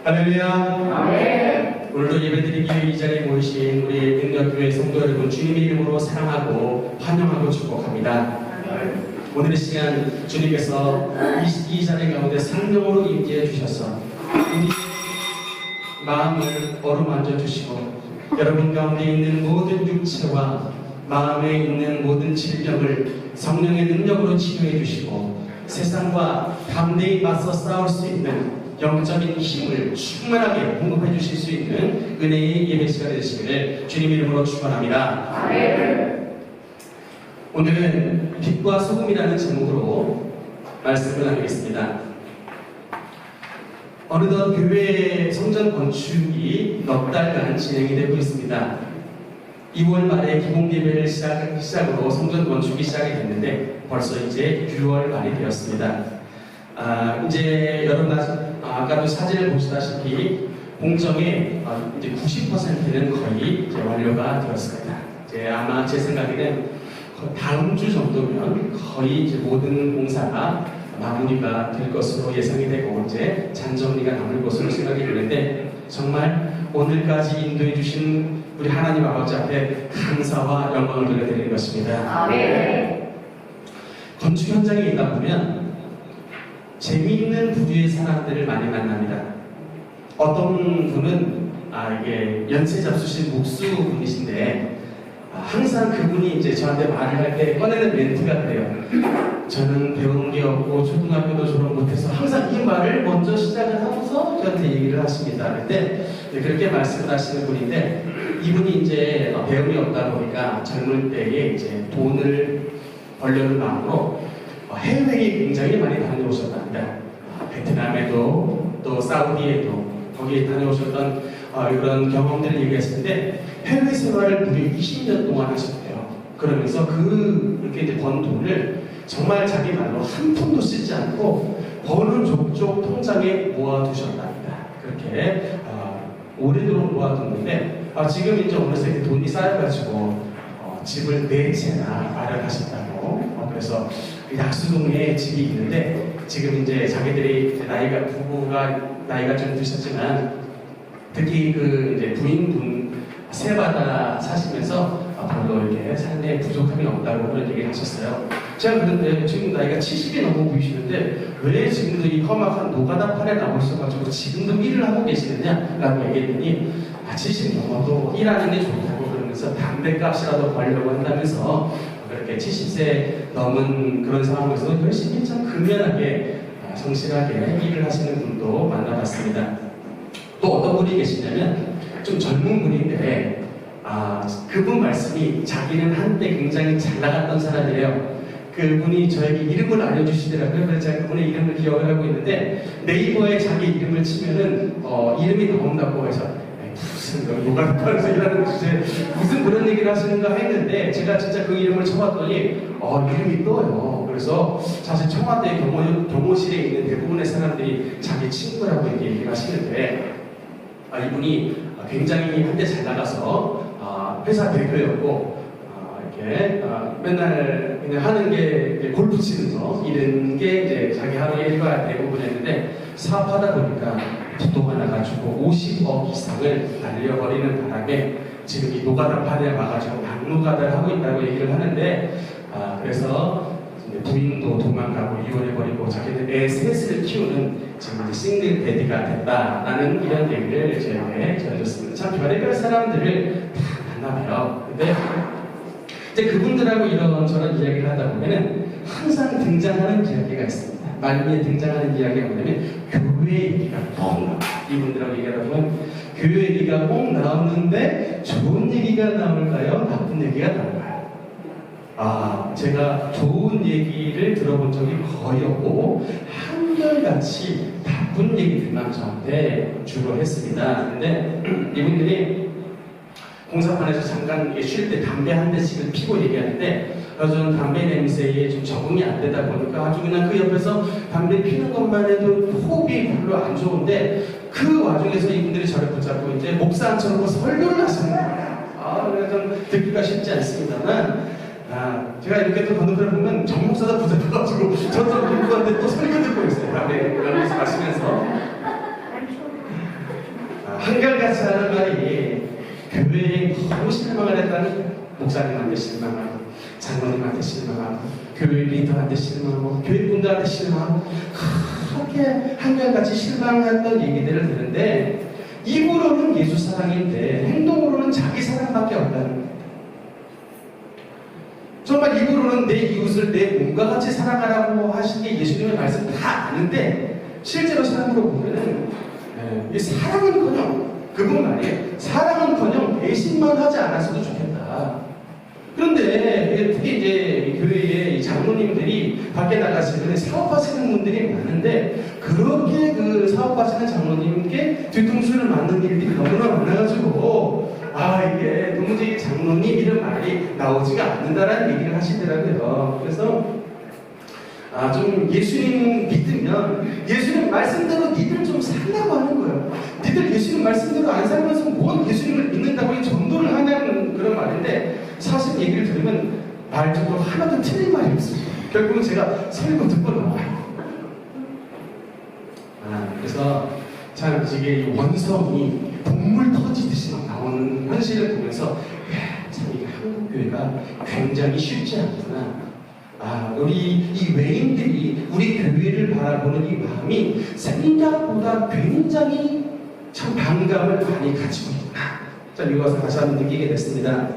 할렐루야. 아멘. 오늘도 예배드리기 위해 이 자리에 모이신 우리 능력교회 성도 여러분, 주님의 이름으로 사랑하고 환영하고 축복합니다. 오늘 이 시간 주님께서 이 자리 가운데 성령으로 임재해 주셔서 우리 마음을 어루만져 주시고 여러분 가운데 있는 모든 육체와 마음에 있는 모든 질병을 성령의 능력으로 치유해 주시고 세상과 담대히 맞서 싸울 수 있는 영적인 힘을 충만하게 공급해 주실 수 있는 은혜의 예배 시간이 되시기를 주님 이름으로 축원합니다. 아멘. 오늘은 빛과 소금이라는 제목으로 말씀을 나누겠습니다. 어느덧 교회 성전 건축이 넉 달간 진행이 되고 있습니다. 2월 말에 기본 예배를 시작으로 성전 건축이 시작이 됐는데 벌써 이제 6월 말이 되었습니다. 이제 여러분 아까도 사진을 보시다시피 공정의 이제 90%는 거의 이제 완료가 되었습니다. 이제 아마 제 생각에는 다음 주 정도면 거의 이제 모든 공사가 마무리가 될 것으로 예상이 되고 이제 잔정리가 남을 것으로 생각이 되는데 정말 오늘까지 인도해 주신 우리 하나님 아버지 앞에 감사와 영광을 돌려드리는 것입니다. 아멘. 건축 현장에 있다 보면 재미있는 부류의 사람들을 많이 만납니다. 어떤 분은 이게 연세 잡수신 목수분이신데 항상 그분이 이제 저한테 말을 할 때 꺼내는 멘트가 그래요. 저는 배운 게 없고 초등학교도 졸업 못해서 항상 이 말을 먼저 시작을 하고서 저한테 얘기를 하십니다. 근데 그렇게 말씀을 하시는 분인데 이분이 이제 배움이 없다 보니까 젊을 때에 이제 돈을 벌려는 마음으로 해외에 굉장히 많이 다녀오셨답니다. 베트남에도 또 사우디에도 거기에 다녀오셨던 이런 경험들을 얘기했는데 해외 생활을 무려 20년 동안 하셨대요. 그러면서 그렇게 이제 번 돈을 정말 자기 말로 한 푼도 쓰지 않고 버는 족족 통장에 모아두셨답니다. 그렇게 오래도록 모아뒀는데 지금 이제 어느새 돈이 쌓여가지고 집을 4채나 마련하셨다고. 그래서 약수동에 집이 있는데 지금 이제 자기들이 이제 부부가 나이가 좀 드셨지만 특히 그 이제 부인분 세받아 사시면서 별로 이렇게 삶에 부족함이 없다고 그런 얘기를 하셨어요. 제가 그런데 지금 나이가 70이 넘어 보이시는데 왜 지금도 이 험악한 노가다 판에 나오셔가지고 지금도 일을 하고 계시느냐라고 얘기했더니 70 넘어도 일하는 게 좋다고 그러면서 담배값이라도 벌려고 한다면서 그렇게 70세 넘은 그런 상황에서 열심히 참 근면하게 성실하게 일을 하시는 분도 만나봤습니다. 또 어떤 분이 계시냐면 좀 젊은 분인데 그분 말씀이 자기는 한때 굉장히 잘 나갔던 사람이래요. 그분이 저에게 이름을 알려주시더라고요. 그래서 제가 그분의 이름을 기억을 하고 있는데 네이버에 자기 이름을 치면은 이름이 나온다고 해서 무슨 노가다판에서 일하는 주제 무슨 그런 얘기를 하시는가 했는데 제가 진짜 그 이름을 쳐봤더니 이름이 떠요. 그래서 사실 청와대 경호실에 있는 대부분의 사람들이 자기 친구라고 이렇게 얘기를 하시는데 이분이 굉장히 한때 잘 나가서 회사 대표였고 이렇게 맨날 그냥 하는 게 골프 치는 거 이런 게 이제 자기 하루 일과 대부분이었는데 사업하다 보니까 부도가 나가지고 50억 이상을 날려버리는 바람에 지금 이 노가다 판에 와가지고 막노가다를 하고 있다고 얘기를 하는데 그래서 부인도 도망가고 이혼해버리고 자기는 애 셋을 키우는 지금 이제 싱글 데디가 됐다라는 이런 얘기를 저에게 전해줬습니다. 참 별의별 사람들을 다 만나봐요. 근데 이제 그분들하고 이런저런 이야기를 하다 보면은 항상 등장하는 이야기가 있습니다. 말미에 등장하는 이야기가 뭐냐면 교회 얘기가 꼭 나와요. 이분들하고 얘기하다 보면 교회 얘기가 꼭 나오는데 좋은 얘기가 나올까요? 나쁜 얘기가 나올까요? 제가 좋은 얘기를 들어본 적이 거의 없고 한결같이 나쁜 얘기들만 저한테 주로 했습니다. 근데 이분들이 공사판에서 잠깐 쉴 때 담배 한 대씩을 피고 얘기하는데 저는 담배 냄새에 좀 적응이 안 되다 보니까 아주 그냥 그 옆에서 담배 피는 것만 해도 호흡이 별로 안 좋은데 그 와중에서 이분들이 저를 붙잡고 이제 목사 안처럼 설교를 하시는 거예요. 그래서 좀 듣기가 쉽지 않습니다만 제가 이렇게 또 건너편을 보면 정 목사가 붙잡혀가지고 저도 공부하는데 또 설교 듣고 있어요. 담배 연구소 마시면서 한결같이 하는 말이 교회에 너무 실망을 했다는 목사님한테 실망하고 장로님한테 실망하고 교회 리더한테 실망하고 교회 분들한테 실망하고 그렇게 한결같이 실망했던 얘기들을 듣는데 입으로는 예수 사랑인데 행동으로는 자기 사랑밖에 없다는 거예요. 정말 입으로는 내 이웃을 내 몸과 같이 사랑하라고 하신 게 예수님의 말씀 다 아는데 실제로 사랑으로 보면은 이 사랑은커녕 그분 말이에요. 사랑은커녕 배신만 하지 않았어도 좋겠다. 그런데 특히 이제 교회의 장로님들이 밖에 나가시면 사업하시는 분들이 많은데 그렇게 그 사업하시는 장로님께 뒤통수를 맞는 일들이 너무나 많아가지고 이게 도무지 장로님 이런 말이 나오지가 않는다라는 얘기를 하시더라고요. 그래서 좀 예수님 믿으면 예수님 말씀대로 니들 좀 살라고 하는 거예요. 니들 예수님 말씀대로 안 살면서 뭔 예수님을 믿는다고 전도를 하냐는 그런 말인데 사실 얘기를 들으면 말적으로 하나도 틀린 말이 없습니다. 결국은 제가 설교 듣고 나와요. 그래서 참 이게 원성이 동물 터지듯이 막 나오는 현실을 보면서 참 이게 한국교회가 굉장히 쉽지 않구나. 우리 이 외인들이 우리 교회를 바라보는 이 마음이 생각보다 굉장히 참 반감을 많이 가지고 있구나. 자, 이것을 다시 한번 느끼게 됐습니다.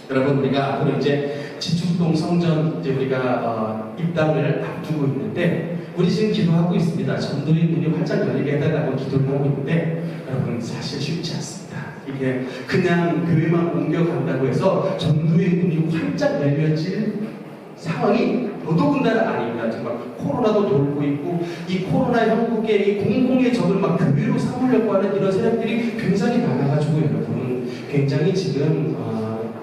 여러분, 우리가 앞으로 이제 지축동 성전 이제 우리가 입당을 앞두고 있는데 우리 지금 기도하고 있습니다. 전도의 문이 활짝 열리게 해달라고 기도를 하고 있는데 여러분 사실 쉽지 않습니다. 이게 그냥 교회만 옮겨간다고 해서 전도의 문이 활짝 열려질 상황이 더더군다나 아닙니다. 정말 코로나도 돌고 있고 이 코로나 형국의 이 공공의 적을 막 교회로 삼으려고 하는 이런 세력들이 굉장히 많아가지고 여러분 굉장히 지금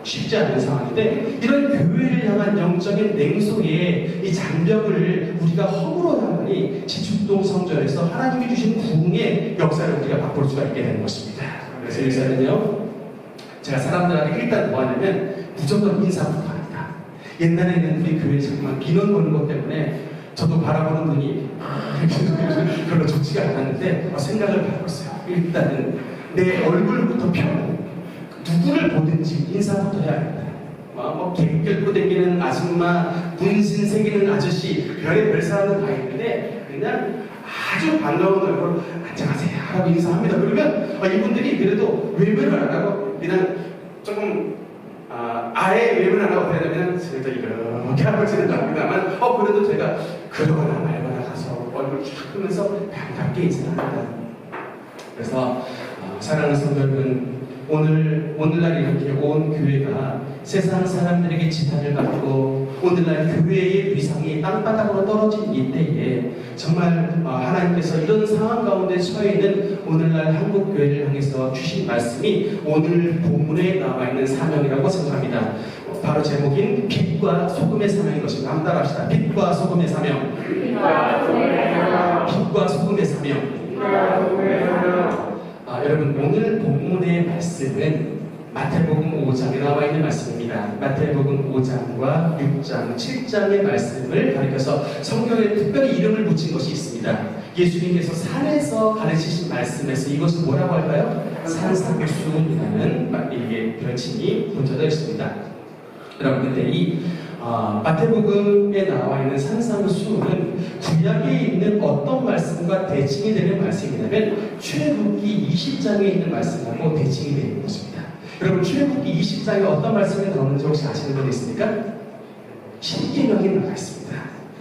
쉽지 않은 상황인데 이런 교회를 향한 영적인 냉소의 이 장벽을 우리가 허물어 나가니 지축동 성전에서 하나님이 주신 부흥의 역사를 우리가 맛볼 수가 있게 되는 것입니다. 그래서 여기서는요 제가 사람들한테 일단 뭐 하냐면 무조건 인사부터 합니다. 옛날에는 우리 교회 정말 민원 거는 것 때문에 저도 바라보는 눈이 별로 좋지가 않았는데 생각을 바꿨어요. 일단은 내 얼굴부터 펴고 누구를 보든지 인사부터 해야겠다. 뭐 개 끌고 다니는 아줌마, 문신 새기는 아저씨, 별의 사람은 다 있는데 그냥 아주 반가운 얼굴로 안녕하세요 하고 인사합니다. 그러면 이분들이 그래도 외면을 안 하고 그냥 조금 아예 외면 안 하고 그냥 저희도 이렇게 하고 지낸답니다만 그래도 제가 그러거나 말거나 가서 얼굴 쫙 끄면서 반갑게 인사합니다. 그래서 사랑하는 성도 여러분, 오늘날 이렇게 온 교회가 세상 사람들에게 지탄을 받고 오늘날 교회의 위상이 땅바닥으로 떨어진 이때에 정말 하나님께서 이런 상황 가운데 처해 있는 오늘날 한국 교회를 향해서 주신 말씀이 오늘 본문에 나와 있는 사명이라고 생각합니다. 바로 제목인 빛과 소금의 사명인 것입니다. 한번 따라합시다. 빛과 소금의 사명. 빛과 소금의 사명. 여러분 오늘 본문의 말씀은 마태복음 5장에 나와 있는 말씀입니다. 마태복음 5장과 6장, 7장의 말씀을 가리켜서 성경에 특별히 이름을 붙인 것이 있습니다. 예수님께서 산에서 가르치신 말씀에서 이것을 뭐라고 할까요? 산상수훈이라는 이게 별칭이 붙여져 있습니다. 여러분 근데 이 마태복음에 나와 있는 산상수훈은 구약에 있는 어떤 말씀과 대칭이 되는 말씀이냐면 출애굽기 20장에 있는 말씀하고 대칭이 되는 것입니다. 여러분 출애굽기 20장에 어떤 말씀이 나오는지 혹시 아시는 분 있습니까? 십계명이 나와 있습니다.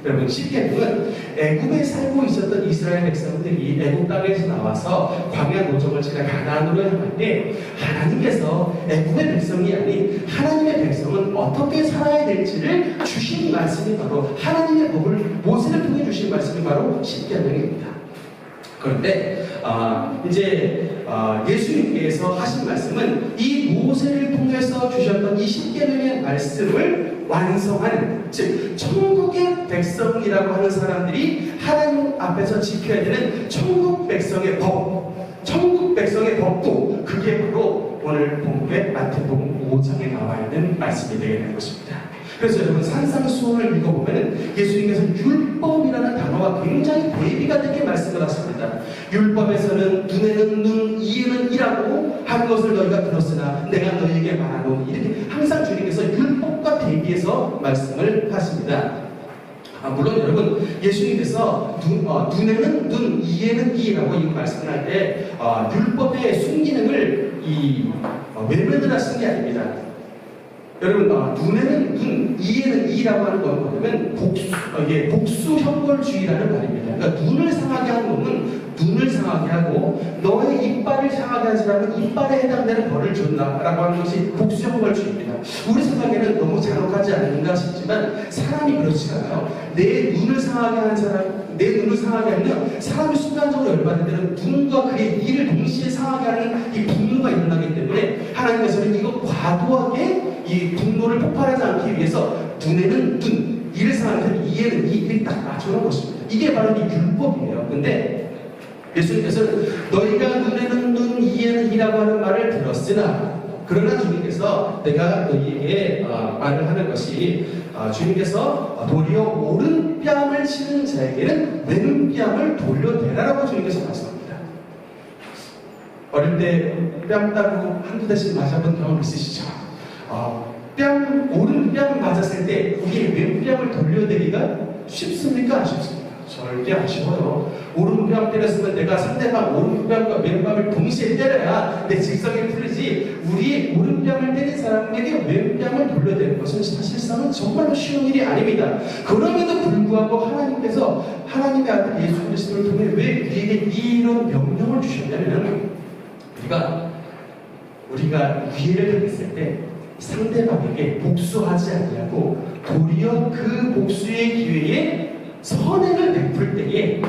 여러분 십계명은 애굽에 살고 있었던 이스라엘 백성들이 애굽 땅에서 나와서 광야 노정을 지나 가나안으로 향할 때 하나님께서 애굽의 백성이 아닌 하나님의 백성은 어떻게 살아야 될지를 주신 말씀이 바로 하나님의 법을 모세를 통해 주신 말씀이 바로 십계명입니다. 그런데 이제 예수님께서 하신 말씀은 이 모세를 통해서 주셨던 이 십계명의 말씀을 완성하는, 즉 천국의 백성이라고 하는 사람들이 하나님 앞에서 지켜야 되는 천국 백성의 법, 천국 백성의 법도 그게 바로 오늘 본문의 마태복음 5장에 나와 있는 말씀이 되게 된 것입니다. 그래서 여러분 산상수훈을 읽어보면 예수님께서 율법이라는 단어와 굉장히 대비가 되게 말씀을 하십니다. 율법에서는 눈에는 눈, 이에는 한 것을 너희가 들었으나 내가 너희에게 말하노니 이렇게 항상 주님께서 율법과 대비해서 말씀을 하십니다. 물론 여러분 예수님께서 눈에는 눈, 이에는 이라고 이 말씀을 할 때 율법의 순기능을 외면을 하시는 게 아닙니다. 여러분 눈에는 눈, 이에는 이라고 하는 건 뭐냐면 복수형벌주의라는 말입니다. 그러니까 눈을 상하게 한 놈은 눈을 상하게 하고 너의 이빨을 상하게 한 사람은 이빨에 해당되는 벌을 준다라고 하는 것이 복수형벌주의입니다. 우리 생각에는 너무 잔혹하지 않은가 싶지만 사람이 그렇지 않아요. 내 눈을 상하게 한 사람, 내 눈을 상하게 하면 사람이 순간적으로 열받을 때는 눈과 그의 이를 동시에 상하게 하는 이 분노가 일어나기 때문에 하나님께서는 이거 과도하게 이 분노를 폭발하지 않기 위해서 눈에는 눈, 이를 상하게 하면 이에는 이를 딱 맞춰놓은 것입니다. 이게 바로 이 율법이에요. 근데 예수님께서는 너희가 눈에는 눈, 이에는 이라고 하는 말을 들었으나 그러나 주님께서 내가 너희에게 말을 하는 것이 주님께서 도리어 오른뺨을 치는 자에게는 왼뺨을 돌려대라라고 주님께서 말씀합니다. 어릴 때 뺨 따고 한두 대씩 맞아본 경험 있으시죠? 오른뺨 맞았을 때 우리 왼뺨을 돌려대기가 쉽습니까? 안 쉽습니까? 절대 안 쉬워요. 오른뺨 때렸으면 내가 상대방 오른뺨과 왼뺨을 동시에 때려야 내 직성이 풀리지 우리 오른뺨을 때린 사람에게 왼뺨을 돌려대는 것은 사실상은 정말로 쉬운 일이 아닙니다. 그럼에도 불구하고 하나님께서 하나님의 아들 예수 그리스도를 통해 왜 우리에게 이런 명령을 주셨냐면 우리가 기회를 당했을 때 상대방에게 복수하지 아니하고 도리어 그 복수의 기회에 선행을 베풀 때에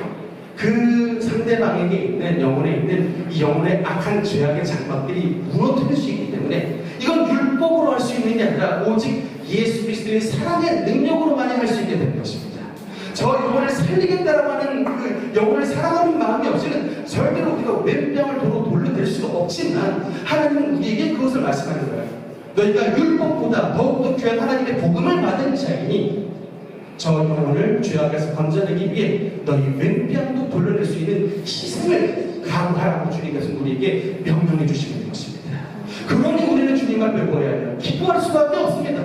그 상대방에게 있는 영혼에 있는 이 영혼의 악한 죄악의 장막들이 무너뜨릴 수 있기 때문에 이건 율법으로 할 수 있는 게 아니라 오직 예수 그리스도의 사랑의 능력으로만 할 수 있게 되는 것입니다. 저 영혼을 살리겠다라고 하는 그 영혼을 사랑하는 마음이 없이는 절대로 우리가 왼뺨을 돌려댈 수가 없지만 하나님은 우리에게 그것을 말씀하는 거예요. 너희가 율법보다 더욱더 귀한 하나님의 복음을 받은 자이니 저 영혼을 죄악에서 건져내기 위해 너희 왼뺨도 돌려낼 수 있는 희생을 각오하라고 주님께서 우리에게 명령해 주시는 것입니다. 그러니 우리는 주님 앞에 뭐해야 해요? 기도할 수밖에 없습니다.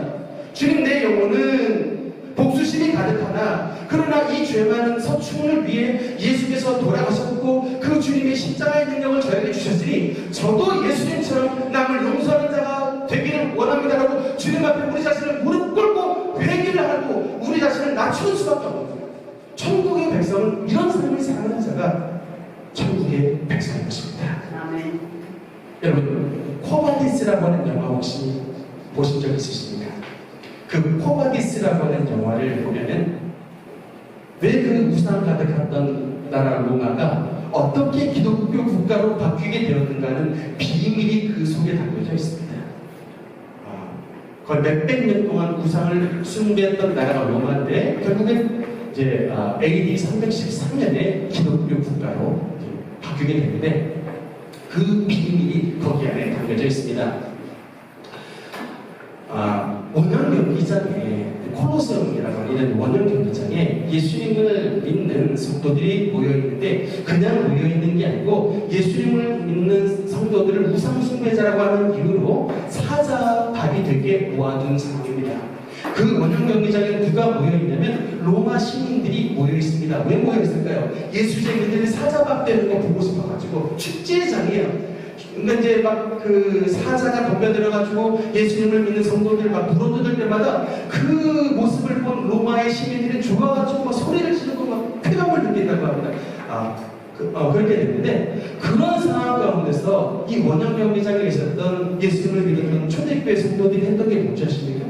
주님 내 영혼은 복수심이 가득하나 그러나 이 죄 많은 서충을 위해 예수께서 돌아가셨고 그 주님의 십자가의 능력을 저에게 주셨으니 저도 예수님처럼 남을 용서하는 자가 되기를 원합니다라고 주님 앞에 우리 자신을 무릎 꿇고 회개를 하고 우리 자신을 낮추는 수밖에 없는 거예요. 천국의 백성은 이런 삶을 사랑하는 자가 천국의 백성인 것입니다. 아멘. 여러분 코바디스라고 하는 영화 혹시 보신 적 있으십니까? 그 코바디스라고 하는 영화를 보면은 왜 그 우상 가득했던 나라 로마가 어떻게 기독교 국가로 바뀌게 되었는가는 비밀이 그 속에 담겨져 있습니다. 거의 몇백 년 동안 우상을 숭배했던 나라가 로마인데 결국엔 이제 AD 313년에 기독교 국가로 바뀌게 되는데 그 비밀이 거기 안에 담겨져 있습니다. 원형 경기장에 콜로세움이라고 하는 원형 경기장에 예수님을 믿는 성도들이 모여있는데 그냥 모여있는 게 아니고 예수님을 믿는 성도들을 우상숭배자라고 하는 이유로 사자밥이 되게 모아둔 상황입니다. 그 원형 경기장에 누가 모여있냐면 로마 시민들이 모여있습니다. 왜 모여있을까요? 예수쟁이들이 사자밥 되는 거 보고 싶어가지고 축제장이에요. 근데 이제 막 그 사자가 덤벼들어가지고 예수님을 믿는 성도들 막 물어뜯을 때마다 그 모습을 본 로마의 시민들이 죽어가지고 막 소리를 지르고 막 쾌감을 느낀다고 합니다. 그렇게 됐는데 그런 상황 가운데서 이 원형 경기장에 있었던 예수님을 믿었던 초대교회 성도들이 했던 게 뭔지 아십니까?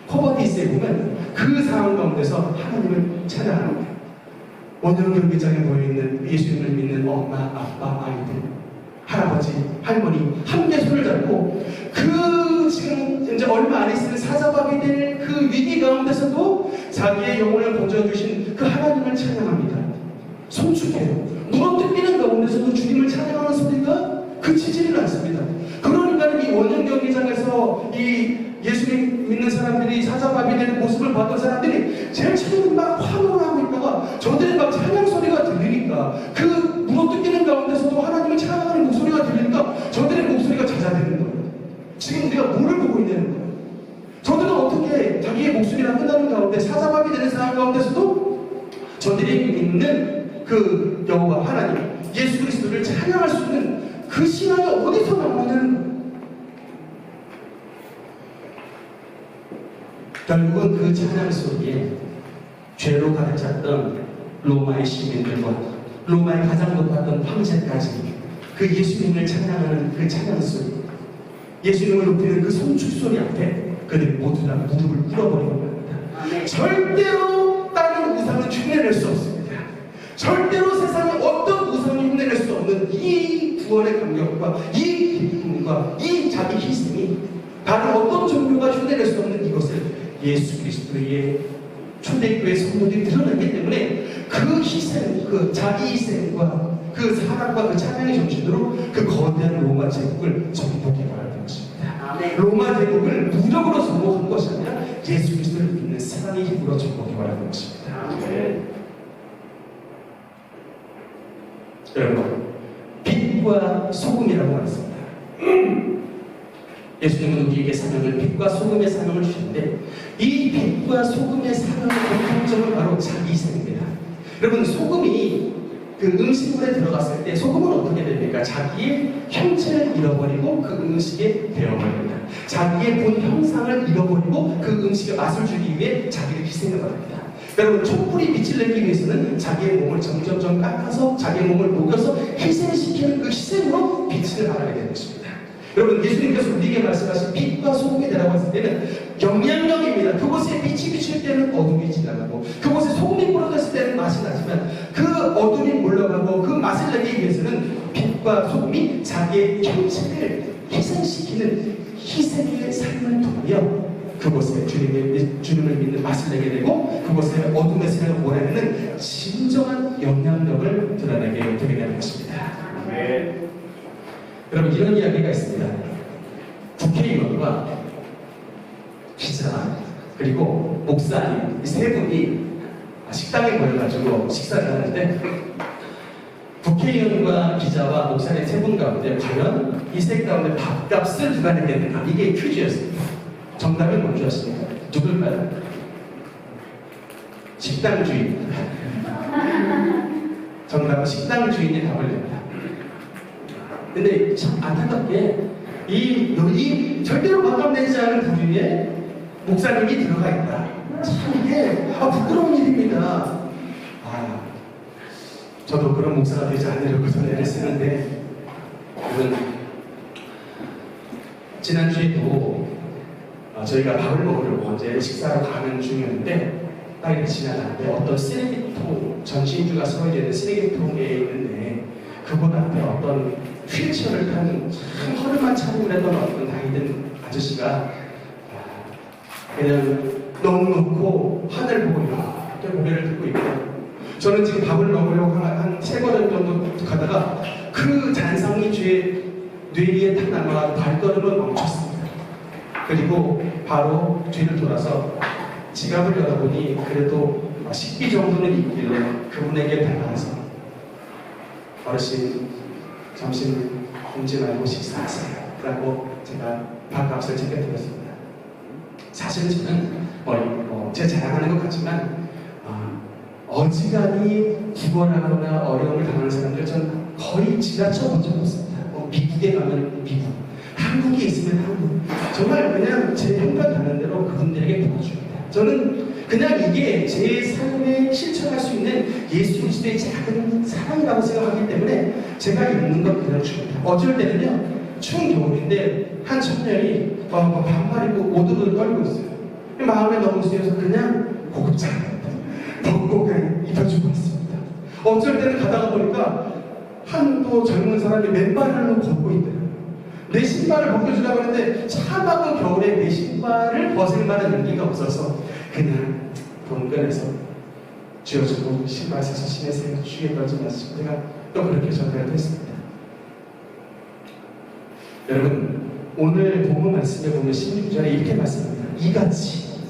코바디스에 보면 그 상황 가운데서 하나님을 찬양합니다. 원형 경기장에 모여있는 예수님을 믿는 엄마, 아빠, 아이들 할아버지, 할머니 함께 손을 잡고 그 지금 이제 얼마 안 있으면 사자밥이 될 그 위기 가운데서도 자기의 영혼을 건져주신 그 하나님을 찬양합니다. 손축해요. 물어뜯기는 가운데서도 주님을 찬양하는 소리가 그치지를 않습니다. 그러니까 이 원형 경기장에서 이 예수님 믿는 사람들이 사자밥이 되는 모습을 봤던 사람들이 제일 처음에 막 환호를 하고 있다가 저들이 막 찬양 소리가 들리니까 그 물어뜯기는 가운데서도 하나님을 찬양하는 목소리가 들리니까 저들의 목소리가 저들이 믿는 그 여호와 하나님 예수 그리스도를 찬양할 수 있는 그 신앙이 어디서 나오냐는 거예요. 결국은 그 찬양 속에 죄로 가득 찼던 로마의 시민들과 로마의 가장 높았던 황제까지 그 예수님을 찬양하는 그 찬양 소리, 예수님을 높이는 그 손축 소리 앞에 그들이 모두 다 무릎을 꿇어버리는 겁니다. 절대로 다른 우상은 흉내낼 수 없습니다. 절대로 세상에 어떤 우상이 흉내낼 수 없는 이 구원의 감격과 이 기쁨과 이 자기 희생이 다른 어떤 종교가 흉내낼 수 없는 이것을 예수 그리스도의 초대교회 성도들이 드러났기 때문에 그 희생, 그 자기 희생과 그 사랑과 그 찬양의 정신으로 그 거대한 로마 제국을 정복해 나가는 것입니다. 로마 제국을 무력으로 정복한 것이 아니라 예수 그리스도를 믿는 사랑의 힘으로 정복해 나가는 것입니다. 여러분, 빛과 소금이라고 말했습니다. 예수님은 우리에게 사명을 빛과 소금의 사명을 주셨는데 이 빛과 소금의 사명의 공통점은 바로 자기 희생입니다. 여러분, 소금이 그 음식물에 들어갔을 때 소금은 어떻게 됩니까? 자기의 형체를 잃어버리고 그 음식에 배어버립니다. 자기의 본 형상을 잃어버리고 그 음식의 맛을 주기 위해 자기를 희생해 버립니다. 여러분, 촛불이 빛을 내기 위해서는 자기의 몸을 점점점 깎아서 자기의 몸을 녹여서 희생시키는 그 희생으로 빛을 발하게 되는 것입니다. 여러분, 예수님께서 우리에게 말씀하신 빛과 소금이 되라고 했을 때는 영향력입니다. 그곳에 빛이 비칠 때는 어둠이 지나가고 그곳에 소금이 뿌려졌을 때는 맛이 나지만 그 어둠이 물러가고 그 맛을 내기 위해서는 빛과 소금이 자기의 형체를 희생시키는 희생의 삶을 통하여 그곳에 주님을 믿는 맛을 내게 되고 그곳에 어둠의 세력을 몰아내는 진정한 영향력을 드러내게 되게 되는 것입니다. 여러분, 이런 이야기가 있습니다. 국회의원과 기자 그리고 목사님 이 세 분이 식당에 모여가지고 식사를 하는데 국회의원과 기자와 목사님 세 분 가운데 과연 이 세 가운데 밥값을 누가 내겠는가, 이게 퀴즈였습니다. 정답이 뭔지 아십니까? 누굴까요? 식당 주인. 정답은 식당 주인이 답을 냅니다. 근데 참 안타깝게 이 절대로 밥값 내지 않은 부류에 목사님이 들어가 있다. 참 이게 부끄러운 일입니다. 저도 그런 목사가 되지 않으려고 전례를 쓰는데, 지난주에도 저희가 밥을 먹으려고 어제 식사로 가는 중이었는데 딱 이렇게 지나가는데 어떤 쓰레기통, 전신주가 서있는 있는 쓰레기통에 있는데 그곳 앞에 어떤 휠체어를 타는 참 허름한 차림을 했던 어떤 나이든 아저씨가 그냥 너무 놓고 하늘 보고 이렇게 고개를 들고 있고, 저는 지금 밥을 먹으려고 한 3걸음 정도 가다가 그 잔상이 제 뇌 위에 탁 남아 발걸음을 멈췄습니다. 그리고 바로 뒤를 돌아서 지갑을 열어보니 그래도 10비 정도는 있길래 그분에게 다가가서 어르신, 점심 굶지 말고 식사하세요 라고 제가 밥값을 챙겨드렸습니다. 사실은 저는 제 자랑하는 것 같지만 어지간히 구걸하거나 어려움을 당하는 사람들 전 거의 지나쳐 본 적 없습니다. 미국에 가면 미국, 한국에 있으면 한국, 정말 그냥 제 형편 닿는 대로 그분들에게 도와줍니다. 저는 그냥 이게 제 삶에 실천할 수 있는 예수 그리스도의 작은 사랑이라고 생각하기 때문에 제가 있는 건 그냥 줍니다. 어쩔 때는요, 추운 겨울인데 한 청년이 반팔 입고 오두를 떨고 있어요. 마음에 너무 쓰여서 그냥 고급장 벗고 그냥 입혀주고 있습니다. 어쩔 때는 가다가 보니까 또 젊은 사람이 맨발로 걷고 있대요. 내 신발을 벗겨주려고 하는데 차가운 겨울에 내 신발을 벗을 만한 용기가 없어서 그냥 동근에서 쥐어주고 신발 사서 신으세요, 주위에 던져놨습니다. 제가 또 그렇게 전달을 했습니다. 여러분, 오늘 본문 말씀에 보면 16절에 이렇게 말씀합니다. 이같이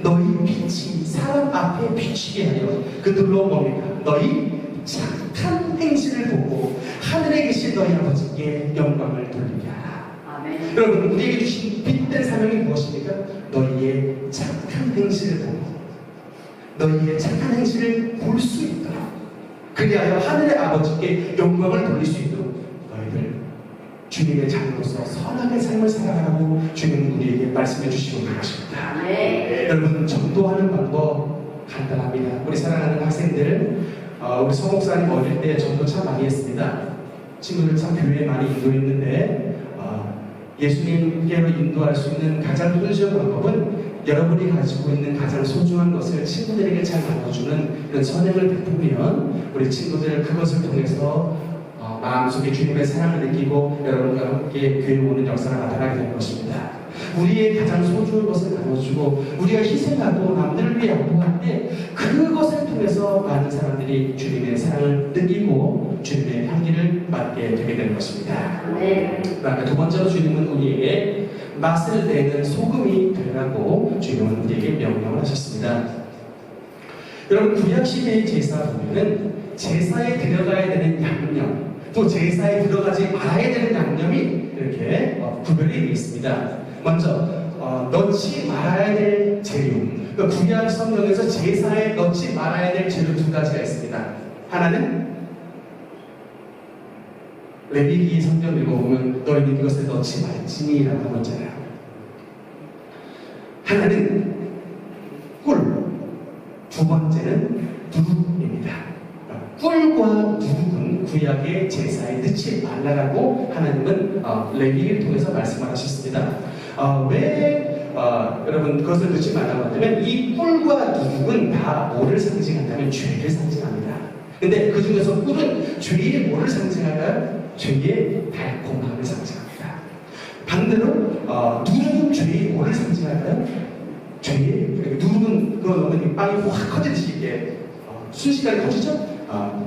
너희 빛이 사람 앞에 비치게 하여 그들로 뭡니까? 너희 착한 행실을 보고 하늘에 계신 너희 아버지께 영광을 돌리게 하라. 아멘. 여러분, 우리에게 주신 빛된 사명이 무엇입니까? 너희의 착한 행실을 보고 너희의 착한 행실을 볼 수 있도록, 그리하여 하늘의 아버지께 영광을 돌릴 수 있도록 너희들 주님의 자녀로서 선하게 삶을 살아가라고 주님은 우리에게 말씀해 주시고 있는 것입니다. 네. 여러분, 전도하는 방법 간단합니다. 우리 사랑하는 학생들, 우리 서목사님 어릴 때 전도 참 많이 했습니다. 친구들 참 교회에 많이 인도했는데 예수님께로 인도할 수 있는 가장 효율적인 방법은 여러분이 가지고 있는 가장 소중한 것을 친구들에게 잘 나눠주는 이런 선행을 베푸면 우리 친구들 그것을 통해서 마음속에 주님의 사랑을 느끼고 여러분과 함께 교회 오는 역사가 나타나게 되는 것입니다. 우리의 가장 소중한 것을 나눠주고 우리가 희생하고 남들을 위해 양보할 때 그것을 통해서 많은 사람들이 주님의 사랑을 느끼고 주님의 향기를 맡게 되게 되는 것입니다. 네. 그다음에 두 번째로 주님은 우리에게 맛을 내는 소금이 되라고 주님은 우리에게 명령을 하셨습니다. 여러분, 구약시대의 제사 보면은 제사에 들어가야 되는 양념, 또 제사에 들어가지 말아야 되는 양념이 이렇게 구별이 되어 있습니다. 먼저 넣지 말아야 될 재료, 그러니까 구약 성경에서 제사에 넣지 말아야 될 재료 두 가지가 있습니다. 하나는 레위기 성경 읽어보면 너희는 이것을 넣지 말지니라고 하고 있잖아요. 하나는 꿀, 두 번째는 누룩입니다. 꿀과 누룩은 구약의 제사에 넣지 말라라고 하나님은 레위기를 통해서 말씀을 하셨습니다. 왜 여러분 그것을 넣지 말라고 하냐면 이 꿀과 누룩은 다 뭐를 상징한다면 죄를 상징합니다. 근데 그 중에서 꿀은 죄의 뭐를 상징할까요? 죄의 달콤함을 상징합니다. 반대로 누룩은 죄의 뭐를 상징할까요? 죄의, 누룩은 그거 넣으면 빵이 확 커지듯이 이게 순식간에 커지죠?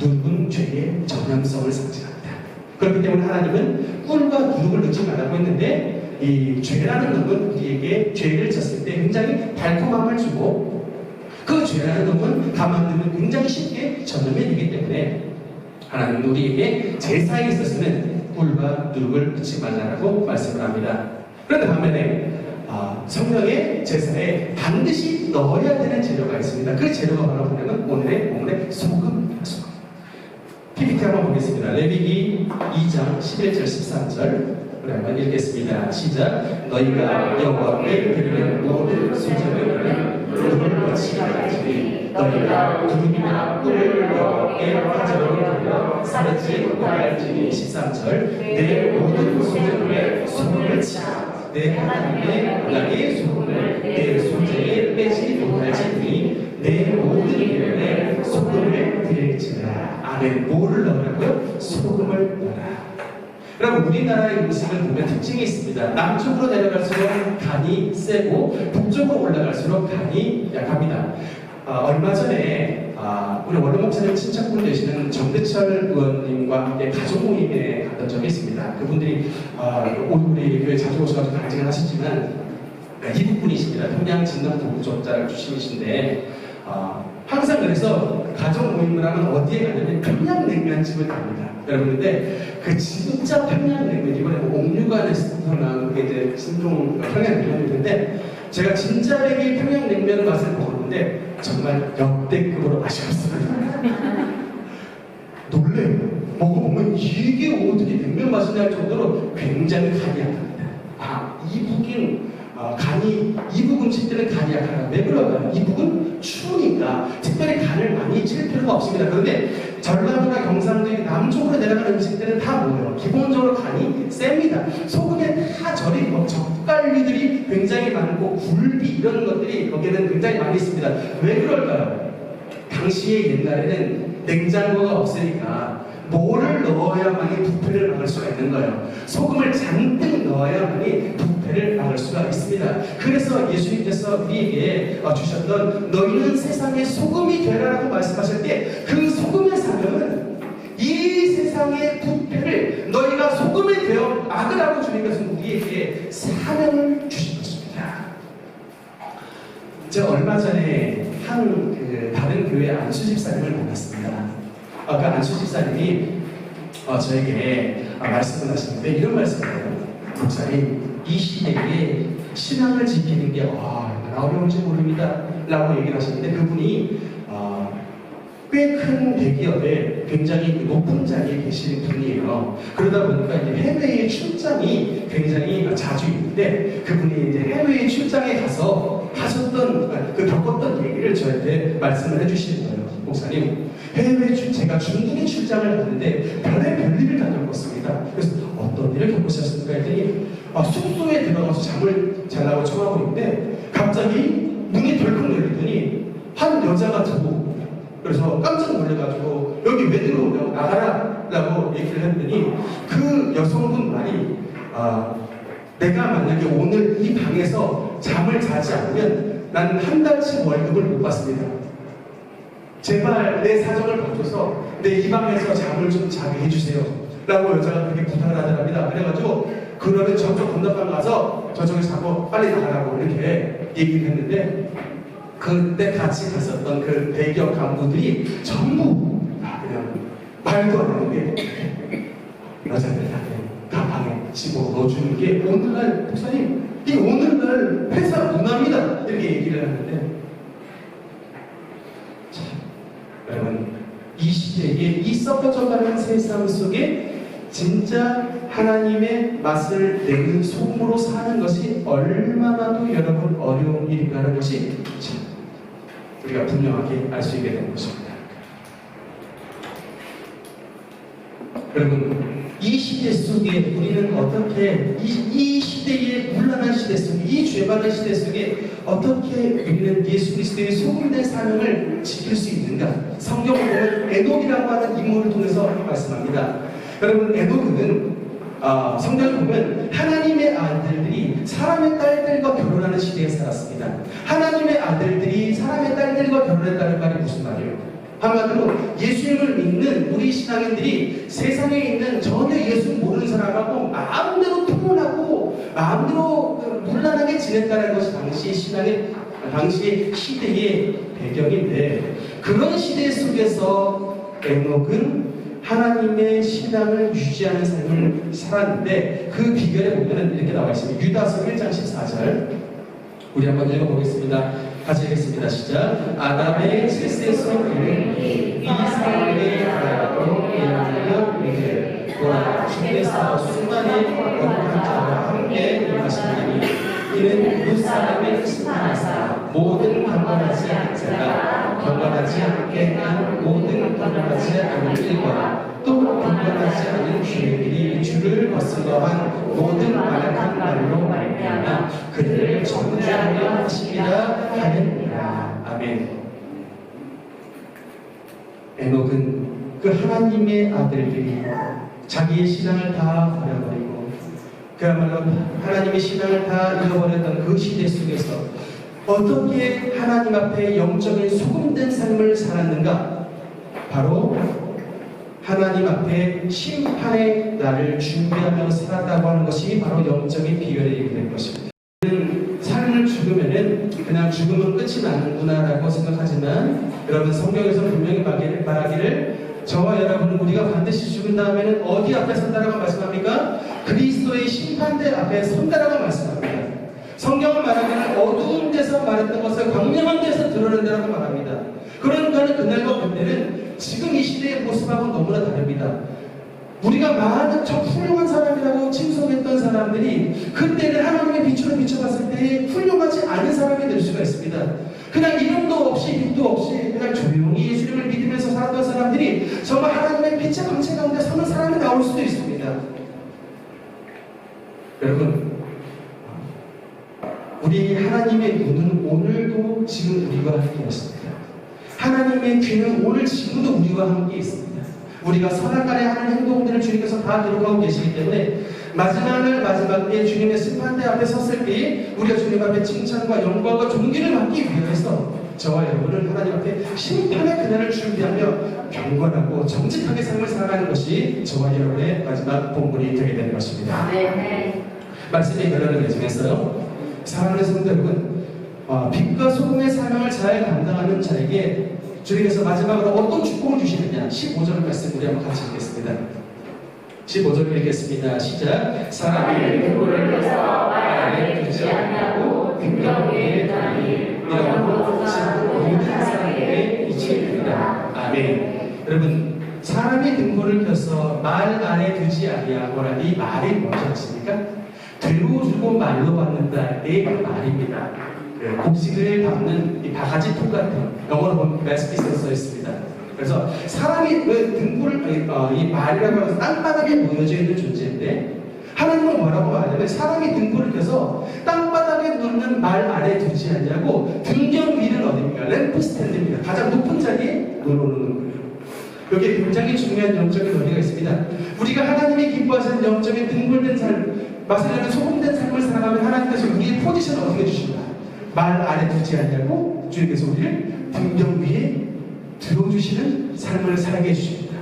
누룩은 죄의 전염성을 상징합니다. 그렇기 때문에 하나님은 꿀과 누룩을 넣지 말라고 했는데 이 죄라는 놈은 우리에게 죄를 졌을 때 굉장히 달콤함을 주고 그 죄라는 놈은 가만두면 굉장히 쉽게 전염이 되기 때문에 하나님은 우리에게 제사에 있어서는 꿀과 누룩을 넣지 말라고 말씀을 합니다. 그런데 반면에 성경의 제사에 반드시 넣어야 되는 재료가 있습니다. 그 재료가 바로 뭐냐면 오늘의 소금입니다. 소금. PPT 한번 보겠습니다. 레위기 2장 11절 13절 우리 한번 읽겠습니다. 시작. 너희가 여호와께 드리는 모든 소제물은 누룩을 넣지 말지니 너희가 누룩이나 꿀을 여호와께 화제로 드려 사르지 못할지니 13절 내 모든 소제물에 소금을 치라 내 하나님의 언약의 소금을 내 소제에 빼지 못할지니 내 모든 예물에 소금을 드릴지라. 아멘. 뭐를 넣으라고요? 소금을 넣어라. 여러분, 우리나라의 음식을 보면 특징이 있습니다. 남쪽으로 내려갈수록 간이 세고 북쪽으로 올라갈수록 간이 약합니다. 얼마 전에 우리 원로 목사님 친척분 되시는 정대철 의원님과 함께 가족 모임에 갔던 적이 있습니다. 그분들이 우리 교회 자주 오셔서 간증을 하시지만 이북분이십니다. 평양 진남 동부족자 출신이신데 항상 그래서 가족 모임을 하면 어디에 가냐면 평양냉면집을 갑니다. 여러분, 근데 그 진짜 평양냉면, 이번에 옥류관에서 나온 그게 이제 신종 평양냉면인데 제가 진짜배기 평양냉면 맛을 먹었는데 정말 역대급으로 맛이 없어요. 놀래요. 먹어보면 이게 어떻게 냉면 맛이냐 할 정도로 굉장히 간이 약합니다. 이북인 이북 음식들은 간이 약하다. 왜 그럴까요? 이북은 추우니까 특별히 간을 많이 칠 필요가 없습니다. 그런데 전라도나 경상도 남쪽으로 내려가는 음식들은 다 뭐예요? 기본적으로 간이 셉니다. 소금에 다 절인 젓갈류들이 굉장히 많고 굴비 이런 것들이 거기에는 굉장히 많이 있습니다. 왜 그럴까요? 당시에 옛날에는 냉장고가 없으니까 뭐를 넣어야만이 부패를 막을 수가 있는 거예요. 소금을 잔뜩 넣어야만이 부패를 막을 수가 있습니다. 그래서 예수님께서 우리에게 주셨던 너희는 세상의 소금이 되라라고 말씀하실 때 그 소금의 사명은 이 세상의 부패를 너희가 소금이 되어 막으라고 주님께서 우리에게 사명을 주신 것입니다. 제가 얼마 전에 다른 교회 안수 집사님을 만났습니다. 그 안수 집사님이 저에게 말씀을 하시는데 이런 말씀을 해요. 목사님, 이 시대에 신앙을 지키는 게 얼마나 어려운지 모릅니다 라고 얘기를 하시는데, 그분이 꽤 큰 대기업에 굉장히 높은 자리에 계신 분이에요. 그러다 보니까 이제 해외에 출장이 굉장히 자주 있는데, 그분이 이제 해외에 출장에 가서 하셨던 겪었던 얘기를 저한테 말씀을 해주시는 거예요. 목사님, 제가 중국에 출장을 갔는데 별의별 다 겪었습니다. 그래서 어떤 일을 겪으셨습니까 했더니 숙소에 들어가서 잠을 자려고 청하고 있는데 갑자기 문이 덜컥 열리더니 한 여자가 들어오고, 그래서 깜짝 놀래가지고 여기 왜 들어오냐고, 나가라 라고 얘기를 했더니 그 여성분 말이 내가 만약에 오늘 이 방에서 잠을 자지 않으면 나는 한 달치 월급을 못 받습니다. 제발 내 사정을 봐줘서 내 이 방에서 잠을 좀 자게 해주세요 라고 여자가 그렇게 부탁을 하더랍니다. 그래가지고 그러면 저쪽 건너방 가서 저쪽에서 자고 빨리 나가라고 이렇게 얘기를 했는데, 그때 같이 갔었던 그 대기업 간부들이 전부 그냥 말도 안 하는 게 여자들 다 방에 집어넣어주는 게 오늘날, 목사님, 이 오늘날 회사 문화입니다 이렇게 얘기를 하는데, 참, 여러분, 이 시대에 이 썩어져가는 세상 속에 진짜 하나님의 맛을 내는 소금으로 사는 것이 얼마나도 여러분 어려운 일인가 하는 것이 참 우리가 분명하게 알 수 있게 되는 것입니다. 여러분, 이 시대 속에 우리는 어떻게 이 시대의 문란한 시대 속에, 이 죄받은 시대 속에 어떻게 우리는 예수 그리스도의 소금된 사명을 지킬 수 있는가? 성경을 보면 에녹이라고 하는 인물을 통해서 말씀합니다. 여러분, 에녹은 성경을 보면 하나님의 아들들이 사람의 딸들과 결혼하는 시대에 살았습니다. 하나님의 아들들이 사람의 딸들과 결혼했다는 말이 무슨 말이에요? 한마디로 예수님을 믿는 우리 신앙인들이 세상에 있는 전혀 예수 모르는 사람하고 마음대로 통혼하고 마음대로 문란하게 지냈다는 것이 당시 시대의 배경인데, 그런 시대 속에서 에녹은 하나님의 신앙을 유지하는 삶을 살았는데, 그 비결에 보면 이렇게 나와 있습니다. 유다서 1장 14절 우리 한번 읽어보겠습니다. 같이 읽겠습니다. 시작. 아담의 칠세손은 이 사람의 나라로 예언하여 이르되 또한 주께서 수많은 거룩한 자와 함께 임하시나니 이는 그 사람의 심판하사 모든 경건하지 않은 자가 경건하지 않게 한 모든 경건하지 않은 일과 또 경건하지 않은 죄인들이 주를 거슬러한 모든 완악한 말로 말미암아 그들을 정죄하려 하시리라 하느니라. 아멘. 에녹은 그 하나님의 아들들이 자기의 신앙을 다 버려버리고 그야말로 하나님의 신앙을 다 잃어버렸던 그 시대 속에서 어떻게 하나님 앞에 영적인 소금된 삶을 살았는가? 바로 하나님 앞에 심판의 날을 준비하며 살았다고 하는 것이 바로 영적인 비결이 된 것입니다. 삶을 죽으면은 그냥 죽으면 끝이 나는구나라고 생각하지만, 여러분, 성경에서 분명히 말하기를 저와 여러분은 우리가 반드시 죽은 다음에는 어디 앞에 선다라고 말씀합니까? 그리스도의 심판대 앞에 선다라고 말씀합니다. 성경을 말하기를 어두운 데서 말했던 것을 광명한 데서 드러낸다라고 말합니다. 그러니까 그날과 그때는 지금 이 시대의 모습하고 너무나 다릅니다. 우리가 많은 저 훌륭한 사람이라고 칭송했던 사람들이 그때는 하나님의 빛으로 비춰봤을 때 훌륭하지 않은 사람이 될 수가 있습니다. 그냥 이름도 없이 빛도 없이 그냥 조용히 예수님을 믿으면서 살았던 사람들이 정말 하나님의 빛의 광채 가운데 서는 사람이 나올 수도 있습니다. 여러분, 우리 하나님의 눈은 오늘도 지금 우리와 함께 있습니다. 하나님의 귀는 오늘 지금도 우리와 함께 있습니다. 우리가 선악간에 하는 행동들을 주님께서 다 기록하고 계시기 때문에 마지막 때 주님의 심판대 앞에 섰을 때 우리가 주님 앞에 칭찬과 영광과 존귀를 받기 위해서 저와 여러분은 하나님 앞에 심판의 그날을 준비하며 경건하고 정직하게 삶을 살아가는 것이 저와 여러분의 마지막 본분이 되게 되는 것입니다. 네. 말씀이 여러분을 맺으면서요, 사랑하는 성도 여러분, 빛과 소금의 사명을 잘 감당하는 자에게 주님께서 마지막으로 어떤 축복을 주시느냐, 15절 말씀 우리 한번 같이 읽겠습니다. 15절 읽겠습니다. 시작. 사람이 누구를 위해서 아래 두지 아니하고 등경 위에 두나니 이런 것은 모든 사람에게 이치입니다. 아멘. 여러분, 사람이 등불을 켜서 말 아래 두지 아니하고라, 이 말이 무엇이었습니까? 되로 주고 말로 받는다의 그 말입니다. 그 곡식을 담는 이 바가지 통 같은, 영어로 보면 베스핏으로 써 있습니다. 그래서 사람이 그 등불을 이 말이라고 해서 땅바닥에 놓여져 있는 존재인데, 하나님은 뭐라고 말하냐면 사람이 등불을 켜서 땅바닥에 놓는 말 아래 두지 않냐고, 등경 위는 어디입니까? 램프 스탠드입니다. 가장 높은 자리에 놓는 거예요. 여기에 굉장히 중요한 영적인 의미가 있습니다. 우리가 하나님이 기뻐하시는 영적인 등불된 삶, 맛을 내는 소금된 삶을 살아가면 하나님께서 우리의 포지션을 어떻게 해주신다? 말 아래 두지 않냐고 주님께서 우리를 등경 위에 들어주시는 삶을 살게 해주십니다.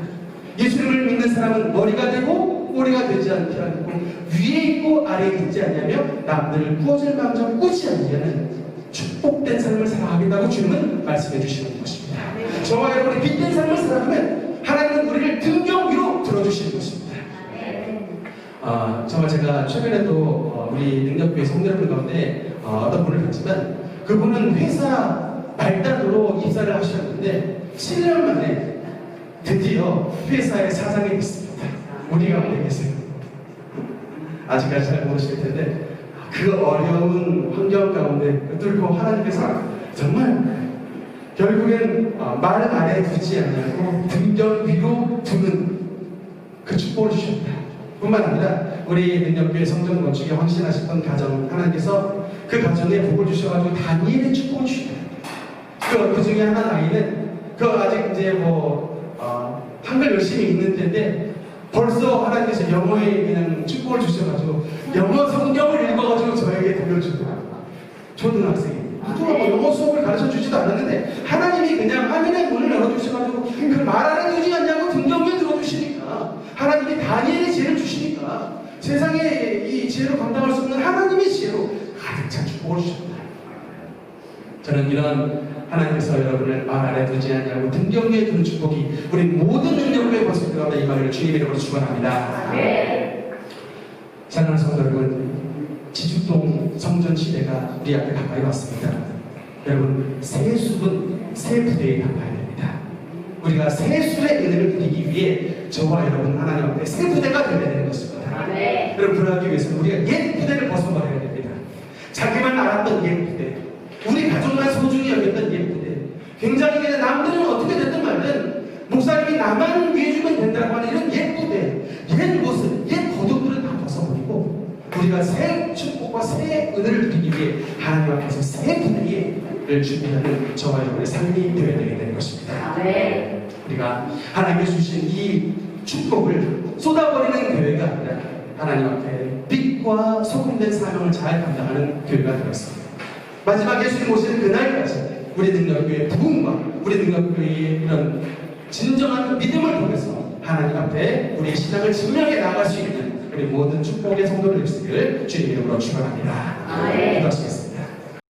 예수님을 믿는 사람은 머리가 되고 꼬리가 되지 않게 하고 위에 있고 아래에 있지 않냐며 남들을 꾸어질 망정 꾸지 않냐는 축복된 삶을 살아가겠다고 주님은 말씀해 주시는 것입니다. 저와 여러분이 빛된 삶을 살아가면 하나님은 우리를 등경 위로 들어주시는 것입니다. 정말 제가 최근에도 우리 능력교회 성도여러분 가운데 어떤 분을 뵀지만, 그분은 회사 말단으로 입사를 하셨는데 7년 만에 드디어 회사의 사장이 됐습니다. 우리 가운데 계세요. 아직까지 잘 모르실 텐데, 그 어려운 환경 가운데 뚫고 하나님께서 정말 결국엔 말 아래 두지 않냐고 등경 위로 두는 그 축복을 주셨다. 뿐만 아니라 우리 능력교회 성전 건축에 헌신하셨던 가정, 하나님께서 그 가정에 복을 주셔가지고 다니엘의 축복을 주셨다. 그 중에 하나 아이는 아직 이제 한글 열심히 읽는 때인데 벌써 하나님께서 영어에 그냥 축복을 주셔가지고 영어 성경을 읽어가지고 저에게 들려주더라고요. 초등학생이. 누가 영어 수업을 가르쳐 주지도 않았는데 하나님이 그냥 하늘의 문을 열어주셔가지고 그 말 안에 두지 않냐고 등경 위에 들어주시니까, 하나님이 다니엘의 지혜를 주시니까 세상에 이 지혜로 감당할 수 없는 하나님의 지혜로 가득 찬 축복을 주셨다. 저는 이런 하나님께서 여러분을 말 아래 두지 않냐고 등경 위에 두는 축복이 우리 모든 능력의 모습 가운데 임하기를 주님의 이름으로 축원합니다. 사랑하는 성도 여러분, 지죽동 성전 시대가 우리 앞에 가까이 왔습니다. 여러분, 새 숲은 새 부대에 가까이 됩니다. 우리가 새 숲의 은혜를 누리기 위해 저와 여러분 하나님 앞에 새 부대가 되어야 되는 것입니다. 여러분, 그러기 위해서는 우리가 옛 부대를 벗어버려야 됩니다. 자기만 알았던 옛 부대, 우리 가족만 소중히 여겼던 옛 부대, 굉장히 그냥 남들은 어떻게 됐든 말든 목사님이 나만 위해주면 된다고 하는 이런 옛 부대, 옛 모습, 옛 거듭들을 다 벗어버리고 우리가 새 축복과 새 은혜를 누리기 위해 하나님 앞에서 새 부대를 준비하는 저와 여러분의 삶이 되어야 되는 것입니다. 우리가 하나님께서 주신 이 축복을 쏟아버리는 교회가 아니라 하나님 앞에 빛과 소금된 사명을 잘 감당하는 교회가 되었습니다. 마지막 예수님 오시는 그날까지 우리 능력교회의 부흥과 우리 능력교회의 이런 진정한 믿음을 통해서 하나님 앞에 우리의 신앙을 증명해 나갈 수 있는 우리 모든 축복의 성도들 되시기를 주님 이름으로 축원합니다. 기도하시겠습니다.